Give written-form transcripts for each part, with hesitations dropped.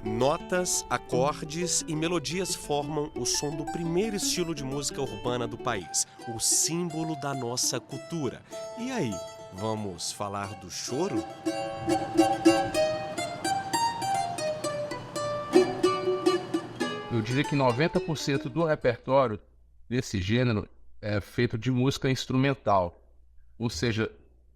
Notas, acordes e melodias formam o som do primeiro estilo de música urbana do país, o símbolo da nossa cultura. E aí, vamos falar do choro? Eu diria que 90% do repertório desse gênero é feito de música instrumental, ou seja,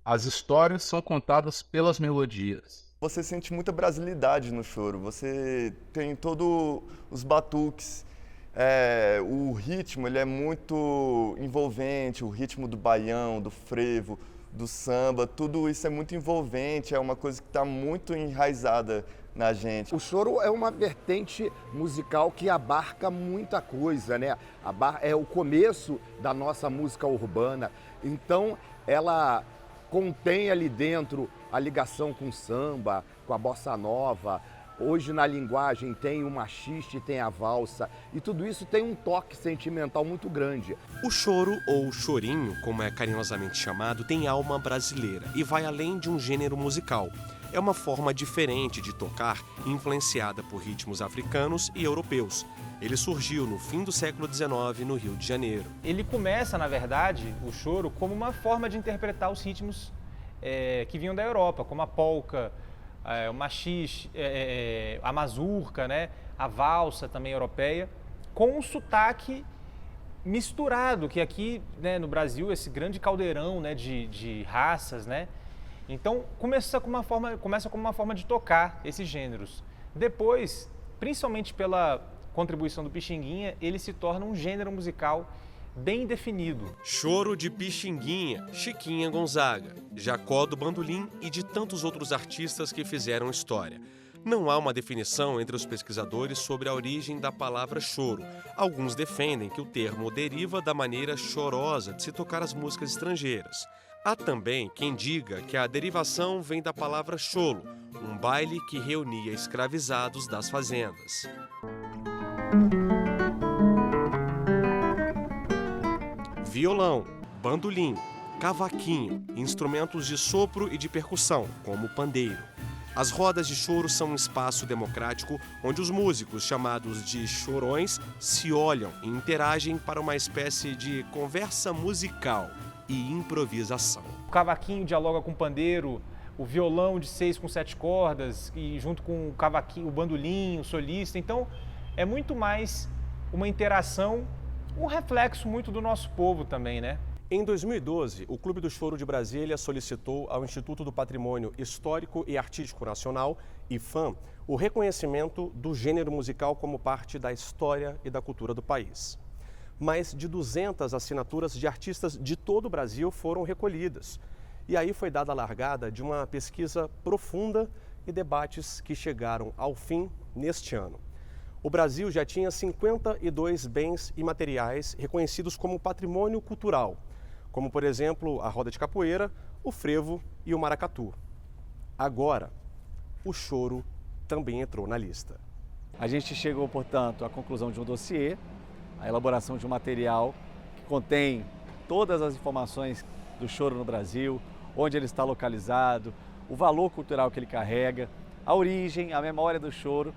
as histórias são contadas pelas melodias. Você sente muita brasilidade no choro, você tem todos os batuques, o ritmo ele é muito envolvente, o ritmo do baião, do frevo, do samba, tudo isso é muito envolvente, é uma coisa que está muito enraizada na gente. O choro é uma vertente musical que abarca muita coisa, né? É o começo da nossa música urbana, então ela contém ali dentro a ligação com o samba, com a bossa nova. Hoje na linguagem tem o machiste, tem a valsa, e tudo isso tem um toque sentimental muito grande. O choro, ou chorinho, como é carinhosamente chamado, tem alma brasileira e vai além de um gênero musical. É uma forma diferente de tocar, influenciada por ritmos africanos e europeus. Ele surgiu no fim do século XIX, no Rio de Janeiro. Ele começa, na verdade, o choro, como uma forma de interpretar os ritmos que vinham da Europa, como a polca, o machixe, a mazurca, né? A valsa também europeia, com um sotaque misturado, que aqui, né, no Brasil, esse grande caldeirão, né, de raças, né? Então, começa como uma forma de tocar esses gêneros. Depois, principalmente pela contribuição do Pixinguinha, ele se torna um gênero musical bem definido. Choro de Pixinguinha, Chiquinha Gonzaga, Jacó do Bandolim e de tantos outros artistas que fizeram história. Não há uma definição entre os pesquisadores sobre a origem da palavra choro. Alguns defendem que o termo deriva da maneira chorosa de se tocar as músicas estrangeiras. Há também quem diga que a derivação vem da palavra cholo, um baile que reunia escravizados das fazendas. Violão, bandolim, cavaquinho, instrumentos de sopro e de percussão, como o pandeiro. As rodas de choro são um espaço democrático onde os músicos, chamados de chorões, se olham e interagem para uma espécie de conversa musical e improvisação. O cavaquinho dialoga com o pandeiro, o violão de 6 com 7 cordas, e junto com o cavaquinho, o bandolim, o solista. Então, é muito mais uma interação, um reflexo muito do nosso povo também, né? Em 2012, o Clube do Choro de Brasília solicitou ao Instituto do Patrimônio Histórico e Artístico Nacional, IPHAN, o reconhecimento do gênero musical como parte da história e da cultura do país. Mais de 200 assinaturas de artistas de todo o Brasil foram recolhidas. E aí foi dada a largada de uma pesquisa profunda e debates que chegaram ao fim neste ano. O Brasil já tinha 52 bens imateriais reconhecidos como patrimônio cultural, como, por exemplo, a roda de capoeira, o frevo e o maracatu. Agora, o choro também entrou na lista. A gente chegou, portanto, à conclusão de um dossiê, a elaboração de um material que contém todas as informações do choro no Brasil, onde ele está localizado, o valor cultural que ele carrega, a origem, a memória do choro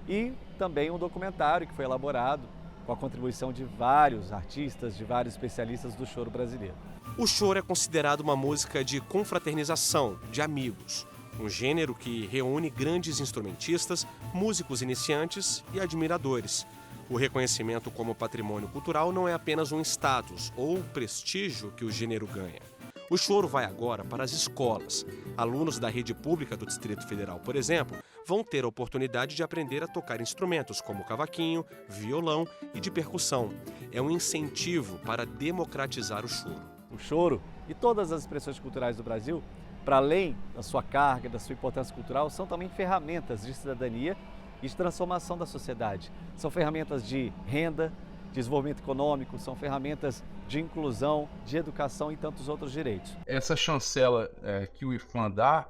e também um documentário que foi elaborado com a contribuição de vários artistas, de vários especialistas do choro brasileiro. O choro é considerado uma música de confraternização, de amigos, um gênero que reúne grandes instrumentistas, músicos iniciantes e admiradores. O reconhecimento como patrimônio cultural não é apenas um status ou prestígio que o gênero ganha. O choro vai agora para as escolas. Alunos da rede pública do Distrito Federal, por exemplo, vão ter a oportunidade de aprender a tocar instrumentos como cavaquinho, violão e de percussão. É um incentivo para democratizar o choro. O choro e todas as expressões culturais do Brasil, para além da sua carga, da sua importância cultural, são também ferramentas de cidadania e de transformação da sociedade. São ferramentas de renda, de desenvolvimento econômico, são ferramentas de inclusão, de educação e tantos outros direitos. Essa chancela que o IPHAN dá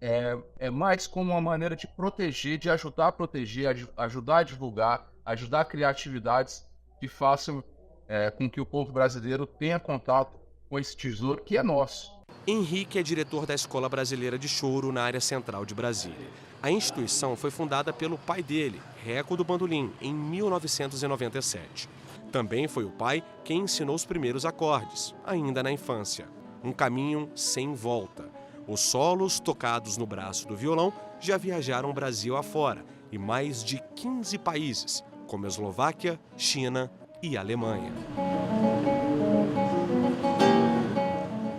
é mais como uma maneira de proteger, de ajudar a proteger, ajudar a divulgar, ajudar a criar atividades que façam com que o povo brasileiro tenha contato com esse tesouro que é nosso. Henrique é diretor da Escola Brasileira de Choro na área central de Brasília. A instituição foi fundada pelo pai dele, Reco do Bandolim, em 1997. Também foi o pai quem ensinou os primeiros acordes, ainda na infância. Um caminho sem volta. Os solos tocados no braço do violão já viajaram Brasil afora e mais de 15 países, como a Eslováquia, China e Alemanha.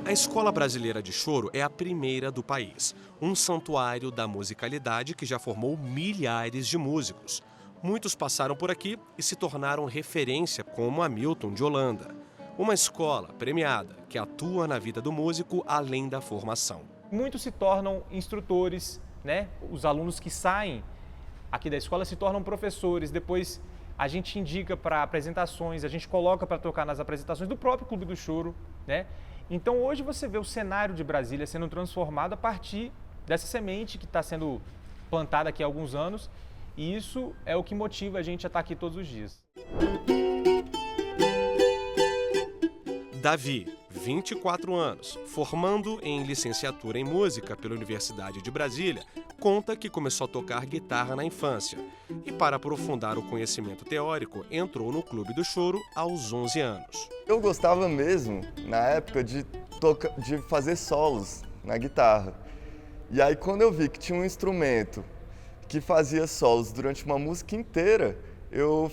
A Escola Brasileira de Choro é a primeira do país, um santuário da musicalidade que já formou milhares de músicos. Muitos passaram por aqui e se tornaram referência, como Hamilton de Holanda. Uma escola premiada que atua na vida do músico além da formação. Muitos se tornam instrutores, né? Os alunos que saem aqui da escola se tornam professores, depois a gente indica para apresentações, a gente coloca para tocar nas apresentações do próprio Clube do Choro, né? Então hoje você vê o cenário de Brasília sendo transformado a partir dessa semente que está sendo plantada aqui há alguns anos, e isso é o que motiva a gente a estar aqui todos os dias. Davi, 24 anos, formando em licenciatura em música pela Universidade de Brasília, conta que começou a tocar guitarra na infância e, para aprofundar o conhecimento teórico, entrou no Clube do Choro aos 11 anos. Eu gostava mesmo, na época, de fazer solos na guitarra. E aí, quando eu vi que tinha um instrumento que fazia solos durante uma música inteira, eu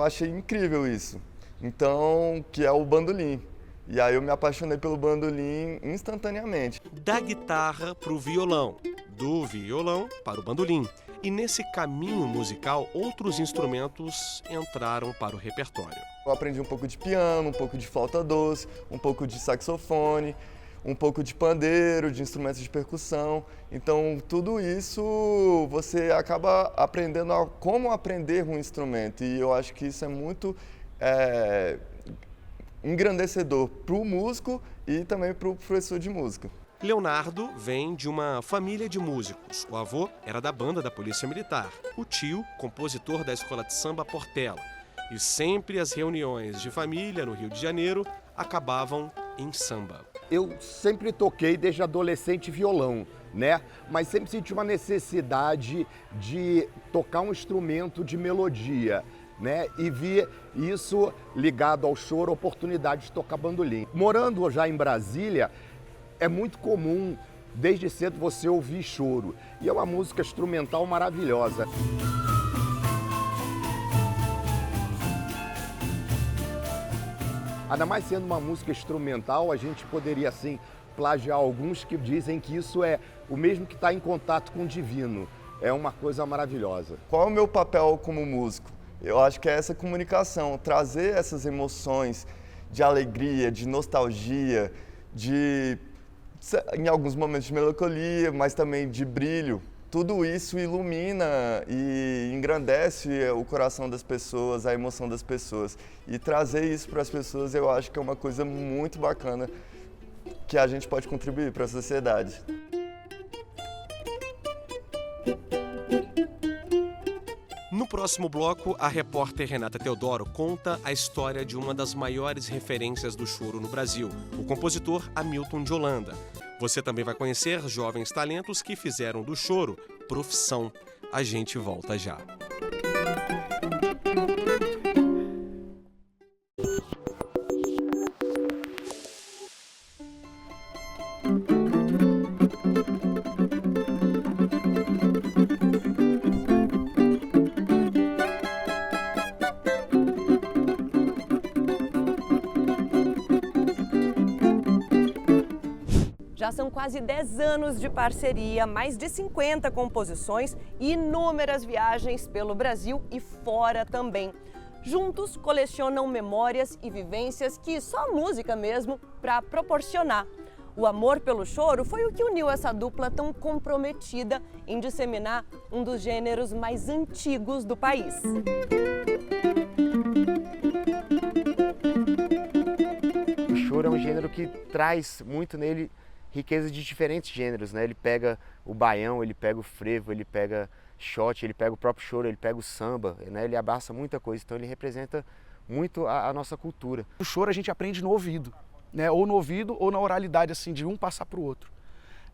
achei incrível isso. Então, que é o bandolim. E aí eu me apaixonei pelo bandolim instantaneamente. Da guitarra para o violão, do violão para o bandolim. E nesse caminho musical, outros instrumentos entraram para o repertório. Eu aprendi um pouco de piano, um pouco de flauta doce, um pouco de saxofone, um pouco de pandeiro, de instrumentos de percussão. Então, tudo isso você acaba aprendendo como aprender um instrumento. E eu acho que isso é muito engrandecedor para o músico e também para o professor de música. Leonardo vem de uma família de músicos. O avô era da banda da Polícia Militar. O tio, compositor da escola de samba Portela. E sempre as reuniões de família no Rio de Janeiro acabavam em samba. Eu sempre toquei desde adolescente violão, né? Mas sempre senti uma necessidade de tocar um instrumento de melodia, né? E vi isso ligado ao choro, a oportunidade de tocar bandolim. Morando já em Brasília, é muito comum, desde cedo, você ouvir choro. E é uma música instrumental maravilhosa. Ainda mais sendo uma música instrumental, a gente poderia, assim, plagiar alguns que dizem que isso é o mesmo que está em contato com o divino. É uma coisa maravilhosa. Qual é o meu papel como músico? Eu acho que é essa comunicação, trazer essas emoções de alegria, de nostalgia, em alguns momentos de melancolia, mas também de brilho. Tudo isso ilumina e engrandece o coração das pessoas, a emoção das pessoas. E trazer isso para as pessoas eu acho que é uma coisa muito bacana que a gente pode contribuir para a sociedade. No próximo bloco, a repórter Renata Teodoro conta a história de uma das maiores referências do choro no Brasil, o compositor Hamilton de Holanda. Você também vai conhecer jovens talentos que fizeram do choro profissão. A gente volta já. Já são quase 10 anos de parceria, mais de 50 composições e inúmeras viagens pelo Brasil e fora também. Juntos colecionam memórias e vivências que só a música mesmo para proporcionar. O amor pelo choro foi o que uniu essa dupla tão comprometida em disseminar um dos gêneros mais antigos do país. O choro é um gênero que traz muito nele riqueza de diferentes gêneros, né? Ele pega o baião, ele pega o frevo, ele pega shot, ele pega o próprio choro, ele pega o samba, né? Ele abraça muita coisa, então ele representa muito a nossa cultura. O choro a gente aprende no ouvido, né? Ou no ouvido ou na oralidade, assim, de um passar para o outro.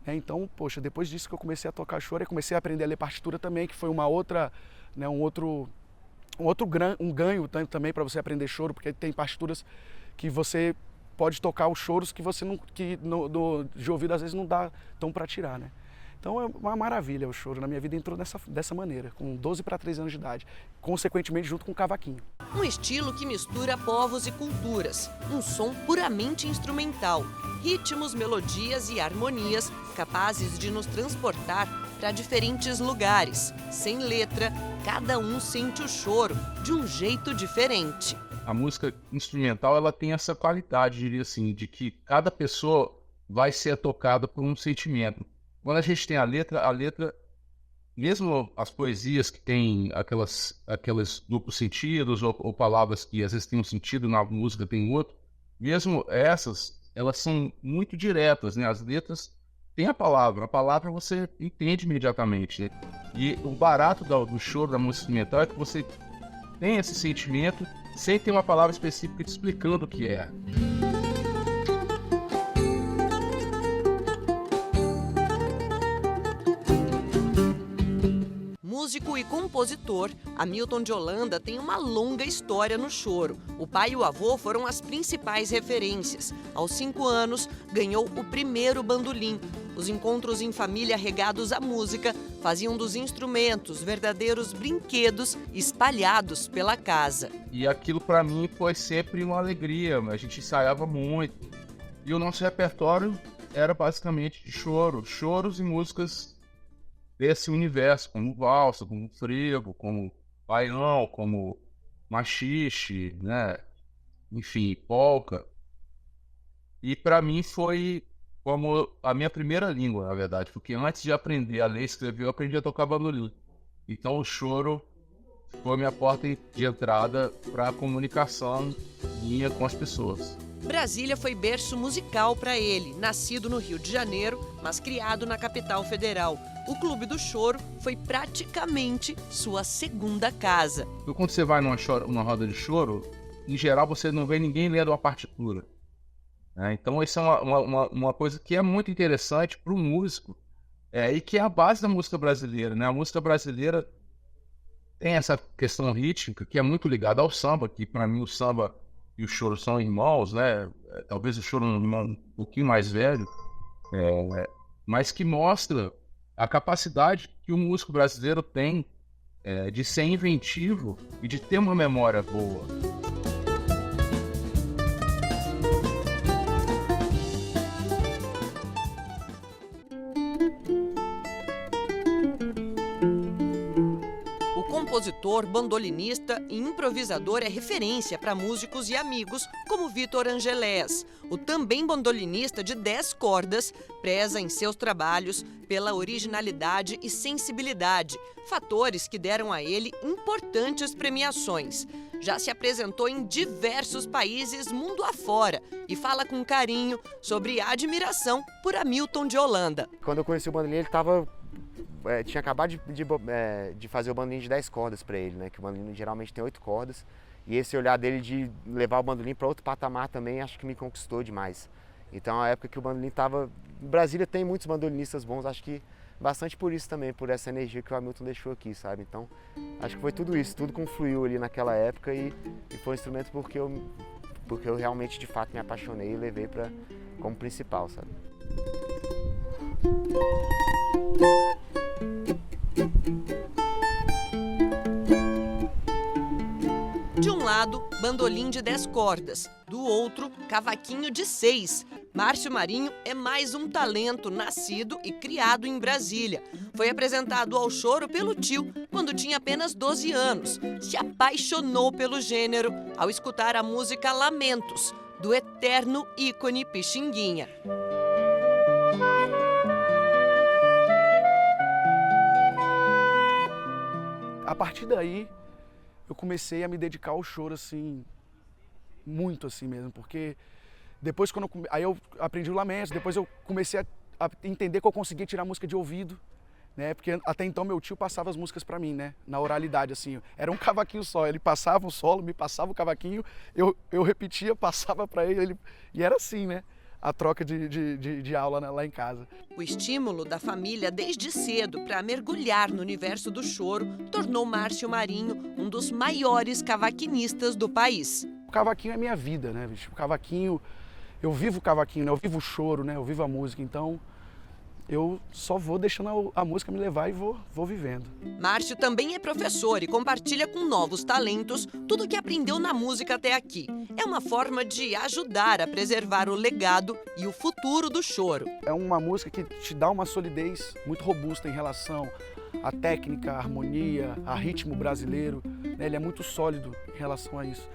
Então, poxa, depois disso que eu comecei a tocar choro, eu comecei a aprender a ler partitura também, que foi uma outra, né, um ganho também para você aprender choro, porque tem partituras que você pode tocar os choros que você não, de ouvido às vezes não dá tão para tirar, né? Então é uma maravilha o choro. Na minha vida entrou dessa maneira, com 12 para 13 anos de idade, consequentemente junto com o cavaquinho. Um estilo que mistura povos e culturas, um som puramente instrumental, ritmos, melodias e harmonias capazes de nos transportar para diferentes lugares. Sem letra, cada um sente o choro de um jeito diferente. A música instrumental, ela tem essa qualidade, diria assim, de que cada pessoa vai ser tocada por um sentimento. Quando a gente tem a letra, mesmo as poesias que têm aqueles duplos sentidos ou palavras que às vezes têm um sentido, na música tem outro, mesmo essas, elas são muito diretas, né? As letras têm a palavra você entende imediatamente, né? E o barato do choro da música instrumental é que você tem esse sentimento sem ter uma palavra específica te explicando o que é. Músico e compositor, Hamilton de Holanda tem uma longa história no choro. O pai e o avô foram as principais referências. Aos 5 anos, ganhou o primeiro bandolim. Os encontros em família regados à música faziam dos instrumentos verdadeiros brinquedos espalhados pela casa. E aquilo para mim foi sempre uma alegria, a gente ensaiava muito. E o nosso repertório era basicamente de choros e músicas desse universo, como valsa, como frevo, como baião, como machixe, né? Enfim, polca. E para mim foi como a minha primeira língua, na verdade, porque antes de aprender a ler e escrever, eu aprendi a tocar bandolim. Então o choro foi a minha porta de entrada para a comunicação minha com as pessoas. Brasília foi berço musical para ele, nascido no Rio de Janeiro, mas criado na capital federal. O Clube do Choro foi praticamente sua segunda casa. Então, quando você vai numa roda de choro, em geral você não vê ninguém lendo a partitura. Então isso é uma coisa que é muito interessante para o músico e que é a base da música brasileira, né? A música brasileira tem essa questão rítmica que é muito ligada ao samba, que para mim o samba e o choro são irmãos, né? Talvez o choro um pouquinho mais velho, mas que mostra a capacidade que o músico brasileiro tem de ser inventivo e de ter uma memória boa. Compositor, bandolinista e improvisador é referência para músicos e amigos como Vitor Angelés. O também bandolinista de 10 cordas preza em seus trabalhos pela originalidade e sensibilidade, fatores que deram a ele importantes premiações. Já se apresentou em diversos países mundo afora e fala com carinho sobre a admiração por Hamilton de Holanda. Quando eu conheci o bandolim, ele tinha acabado de fazer o bandolim de 10 cordas para ele, né? Que o bandolim geralmente tem 8 cordas. E esse olhar dele de levar o bandolim para outro patamar também, acho que me conquistou demais. Então, a época que o bandolim estava... Brasília tem muitos bandolinistas bons, acho que bastante por isso também, por essa energia que o Hamilton deixou aqui, sabe? Então, acho que foi tudo isso, tudo confluiu ali naquela época e foi um instrumento porque eu realmente, de fato, me apaixonei e levei como principal, sabe? De um lado, bandolim de 10 cordas, do outro, cavaquinho de 6. Márcio Marinho é mais um talento nascido e criado em Brasília. Foi apresentado ao choro pelo tio quando tinha apenas 12 anos. Se apaixonou pelo gênero ao escutar a música Lamentos, do eterno ícone Pixinguinha. A partir daí, eu comecei a me dedicar ao choro, assim, muito assim mesmo, porque Depois, aí eu aprendi o lamento, depois eu comecei a entender que eu conseguia tirar música de ouvido, né? Porque até então meu tio passava as músicas para mim, né? Na oralidade, assim. Era um cavaquinho só, ele passava o solo, me passava o cavaquinho, eu repetia, passava para ele, e era assim, né? A troca de aula lá em casa. O estímulo da família desde cedo para mergulhar no universo do choro tornou Márcio Marinho um dos maiores cavaquinistas do país. O cavaquinho é minha vida, né, bicho? O cavaquinho, eu vivo o cavaquinho, né? Eu vivo o choro, né? Eu vivo a música, então eu só vou deixando a música me levar e vou vivendo. Márcio também é professor e compartilha com novos talentos tudo o que aprendeu na música até aqui. É uma forma de ajudar a preservar o legado e o futuro do choro. É uma música que te dá uma solidez muito robusta em relação à técnica, à harmonia, a ritmo brasileiro, né? Ele é muito sólido em relação a isso.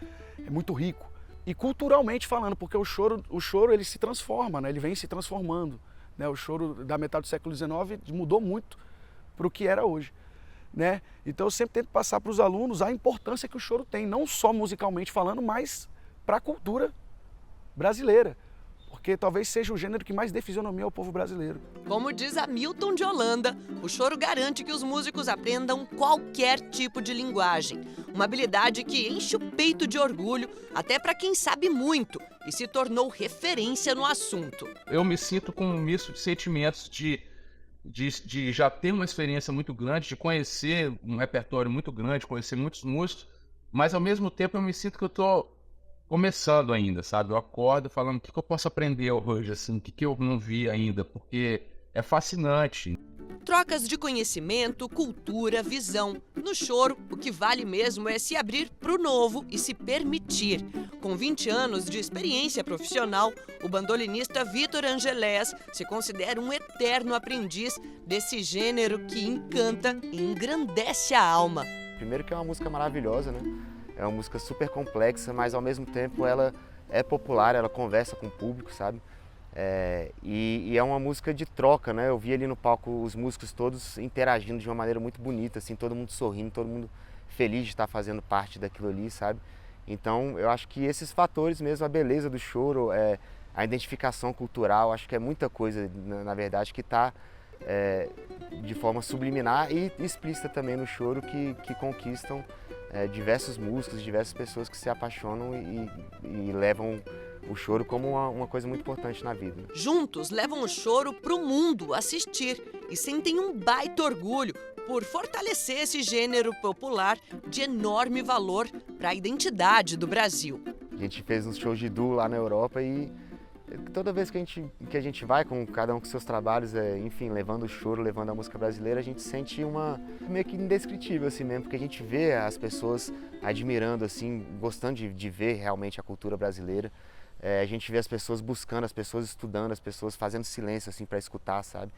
É muito rico. E culturalmente falando, porque o choro ele se transforma, né? Ele vem se transformando. Né, o choro da metade do século XIX mudou muito para o que era hoje. Né? Então eu sempre tento passar para os alunos a importância que o choro tem, não só musicalmente falando, mas para a cultura brasileira. Porque talvez seja o gênero que mais dê fisionomia ao povo brasileiro. Como diz Hamilton de Holanda, o choro garante que os músicos aprendam qualquer tipo de linguagem. Uma habilidade que enche o peito de orgulho, até para quem sabe muito e se tornou referência no assunto. Eu me sinto com um misto de sentimentos de já ter uma experiência muito grande, de conhecer um repertório muito grande, conhecer muitos músicos, mas ao mesmo tempo eu me sinto que eu estou começando ainda, sabe? Eu acordo falando o que eu posso aprender hoje, assim, o que eu não vi ainda, porque é fascinante. Trocas de conhecimento, cultura, visão. No choro, o que vale mesmo é se abrir para o novo e se permitir. Com 20 anos de experiência profissional, o bandolinista Vitor Angelés se considera um eterno aprendiz desse gênero que encanta e engrandece a alma. Primeiro que é uma música maravilhosa, né? É uma música super complexa, mas ao mesmo tempo ela é popular, ela conversa com o público, sabe? E é uma música de troca, né? Eu vi ali no palco os músicos todos interagindo de uma maneira muito bonita, assim, todo mundo sorrindo, todo mundo feliz de estar fazendo parte daquilo ali, sabe? Então eu acho que esses fatores mesmo, a beleza do choro, a identificação cultural, acho que é muita coisa, na verdade, que está de forma subliminar e explícita também no choro que conquistam diversos músicos, diversas pessoas que se apaixonam e levam o choro como uma coisa muito importante na vida. Juntos levam o choro para o mundo assistir e sentem um baita orgulho por fortalecer esse gênero popular de enorme valor para a identidade do Brasil. A gente fez uns shows de duo lá na Europa e toda vez que a gente vai, com cada um com seus trabalhos, enfim, levando o choro, levando a música brasileira, a gente sente uma meio que indescritível assim mesmo, porque a gente vê as pessoas admirando, assim, gostando de ver realmente a cultura brasileira. A gente vê as pessoas buscando, as pessoas estudando, as pessoas fazendo silêncio assim para escutar, sabe?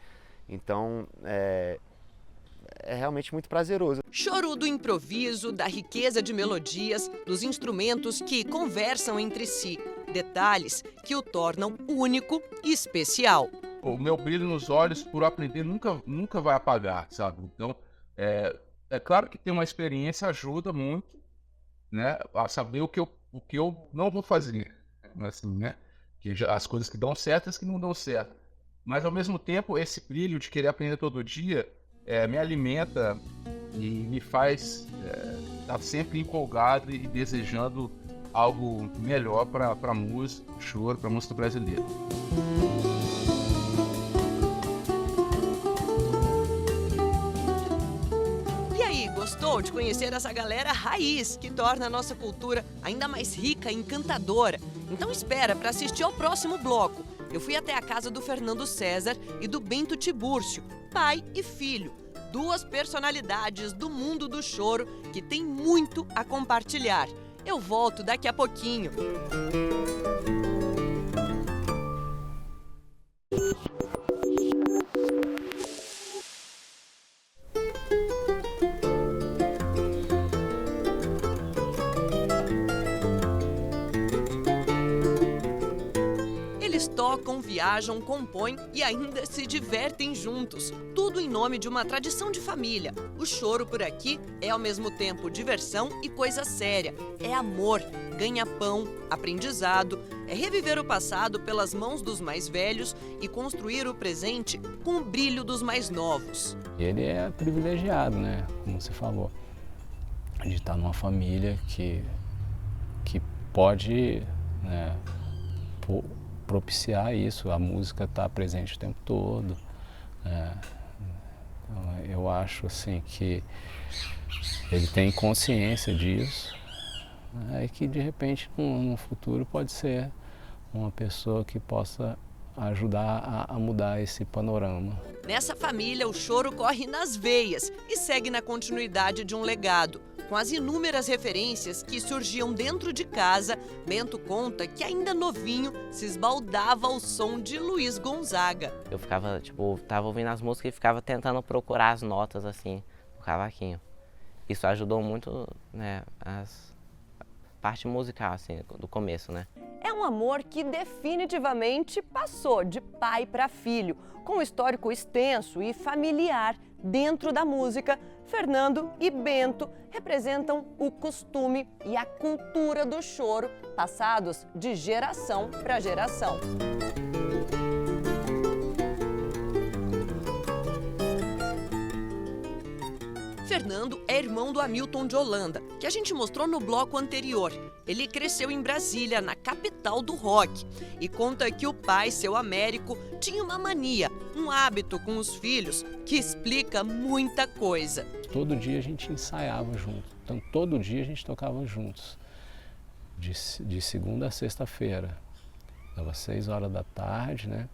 Então é realmente muito prazeroso. Choro do improviso, da riqueza de melodias, dos instrumentos que conversam entre si. Detalhes que o tornam único e especial. O meu brilho nos olhos por aprender nunca vai apagar, sabe? Então, é claro que ter uma experiência ajuda muito, né? A saber o que eu não vou fazer, assim, né? Que as coisas que dão certo e as que não dão certo. Mas, ao mesmo tempo, esse brilho de querer aprender todo dia me alimenta e me faz estar sempre empolgado e desejando algo melhor para a música, choro, para a música brasileira. E aí, gostou de conhecer essa galera raiz que torna a nossa cultura ainda mais rica e encantadora? Então espera para assistir ao próximo bloco. Eu fui até a casa do Fernando César e do Bento Tibúrcio, pai e filho. Duas personalidades do mundo do choro que têm muito a compartilhar. Eu volto daqui a pouquinho. Eles tocam, viajam, compõem e ainda se divertem juntos. Tudo em nome de uma tradição de família. O choro por aqui é ao mesmo tempo diversão e coisa séria. É amor, ganha-pão, aprendizado. é reviver o passado pelas mãos dos mais velhos e construir o presente com o brilho dos mais novos. Ele é privilegiado, né? Como você falou, de estar numa família que pode, né, propiciar isso. A música está presente o tempo todo. Então, eu acho assim que ele tem consciência disso, né, e que de repente no futuro pode ser uma pessoa que possa ajudar a mudar esse panorama. Nessa família, o choro corre nas veias e segue na continuidade de um legado. Com as inúmeras referências que surgiam dentro de casa, Bento conta que ainda novinho se esbaldava ao som de Luiz Gonzaga. Eu ficava, tava ouvindo as músicas e ficava tentando procurar as notas assim, no cavaquinho. Isso ajudou muito, né, a parte musical, assim, do começo, né? É um amor que definitivamente passou de pai para filho. Com um histórico extenso e familiar dentro da música, Fernando e Bento representam o costume e a cultura do choro, passados de geração para geração. Fernando é irmão do Hamilton de Holanda, que a gente mostrou no bloco anterior. Ele cresceu em Brasília, na capital do rock, e conta que o pai, seu Américo, tinha uma mania, um hábito com os filhos que explica muita coisa. Todo dia a gente ensaiava junto, então todo dia a gente tocava juntos, de segunda a sexta-feira. Dava 6 horas da tarde, né?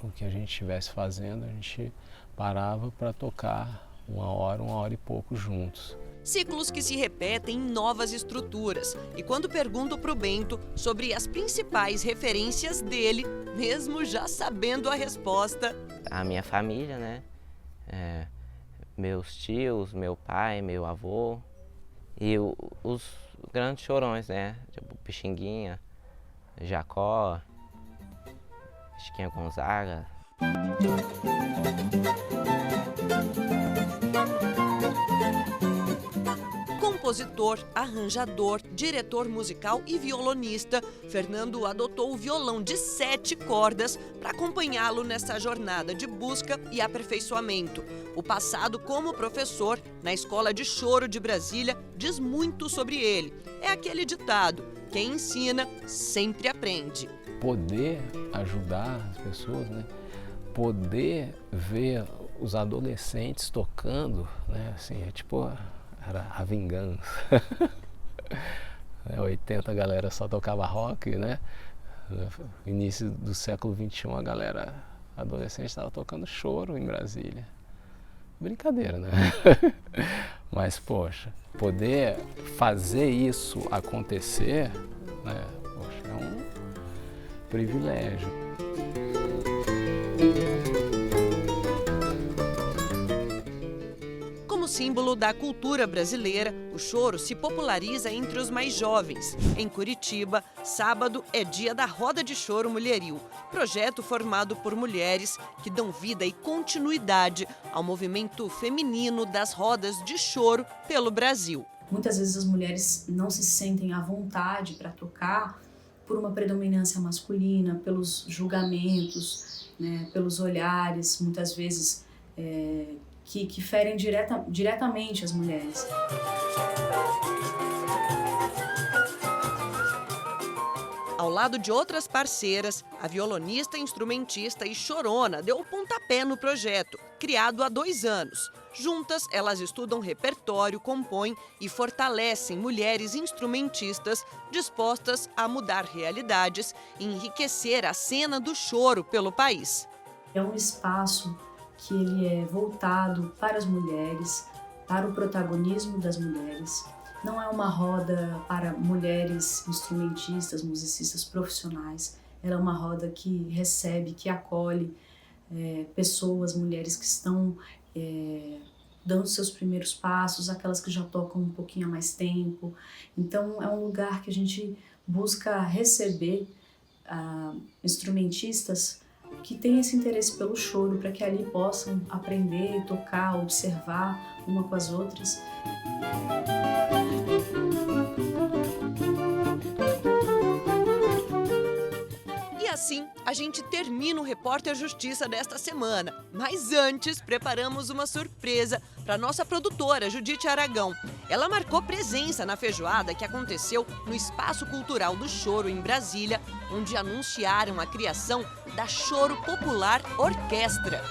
O que a gente estivesse fazendo, a gente parava para tocar 1 hora e pouco juntos. Ciclos que se repetem em novas estruturas. E quando pergunto para o Bento sobre as principais referências dele, mesmo já sabendo a resposta... A minha família, né? Meus tios, meu pai, meu avô e os grandes chorões, né? Tipo Pixinguinha, Jacó, Chiquinha Gonzaga. Compositor, arranjador, diretor musical e violonista, Fernando adotou o violão de 7 cordas para acompanhá-lo nessa jornada de busca e aperfeiçoamento. O passado como professor na Escola de Choro de Brasília diz muito sobre ele. É aquele ditado: quem ensina sempre aprende. Poder ajudar as pessoas, né? Poder ver os adolescentes tocando, né? Assim, era a vingança. 80 a galera só tocava rock, né? No início do século XXI a galera adolescente estava tocando choro em Brasília. Brincadeira, né? Mas, poxa, poder fazer isso acontecer, né? Poxa, é um privilégio. Como símbolo da cultura brasileira, o choro se populariza entre os mais jovens. Em Curitiba, sábado é dia da Roda de Choro Mulheril, projeto formado por mulheres que dão vida e continuidade ao movimento feminino das rodas de choro pelo Brasil. Muitas vezes as mulheres não se sentem à vontade para tocar por uma predominância masculina, pelos julgamentos, né, pelos olhares, muitas vezes que ferem diretamente as mulheres. Ao lado de outras parceiras, a violonista, instrumentista e chorona deu o pontapé no projeto, criado há 2 anos. Juntas, elas estudam repertório, compõem e fortalecem mulheres instrumentistas dispostas a mudar realidades e enriquecer a cena do choro pelo país. É um espaço que ele é voltado para as mulheres, para o protagonismo das mulheres. Não é uma roda para mulheres instrumentistas, musicistas profissionais. Ela é uma roda que recebe, que acolhe pessoas, mulheres que estão dando seus primeiros passos, aquelas que já tocam um pouquinho há mais tempo. Então é um lugar que a gente busca receber instrumentistas que têm esse interesse pelo choro, para que ali possam aprender, tocar, observar uma com as outras. assim, a gente termina o Repórter Justiça desta semana. Mas antes, preparamos uma surpresa para nossa produtora, Judite Aragão. Ela marcou presença na feijoada que aconteceu no Espaço Cultural do Choro, em Brasília, onde anunciaram a criação da Choro Popular Orquestra.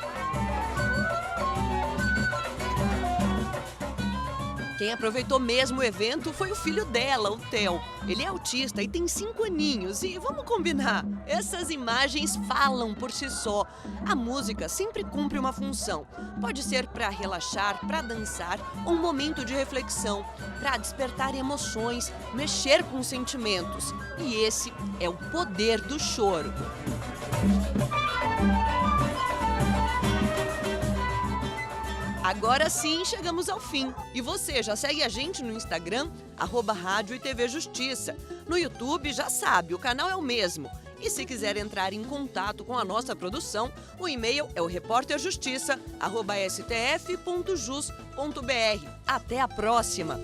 Quem aproveitou mesmo o evento foi o filho dela, o Theo. Ele é autista e tem 5 aninhos e, vamos combinar, essas imagens falam por si só. A música sempre cumpre uma função. Pode ser para relaxar, para dançar, ou um momento de reflexão, para despertar emoções, mexer com sentimentos. E esse é o poder do choro. Agora sim, chegamos ao fim. E você já segue a gente no Instagram, @Rádio e TV Justiça. No YouTube, já sabe, o canal é o mesmo. E se quiser entrar em contato com a nossa produção, o e-mail é o repórterjustiça@stf.jus.br. Até a próxima!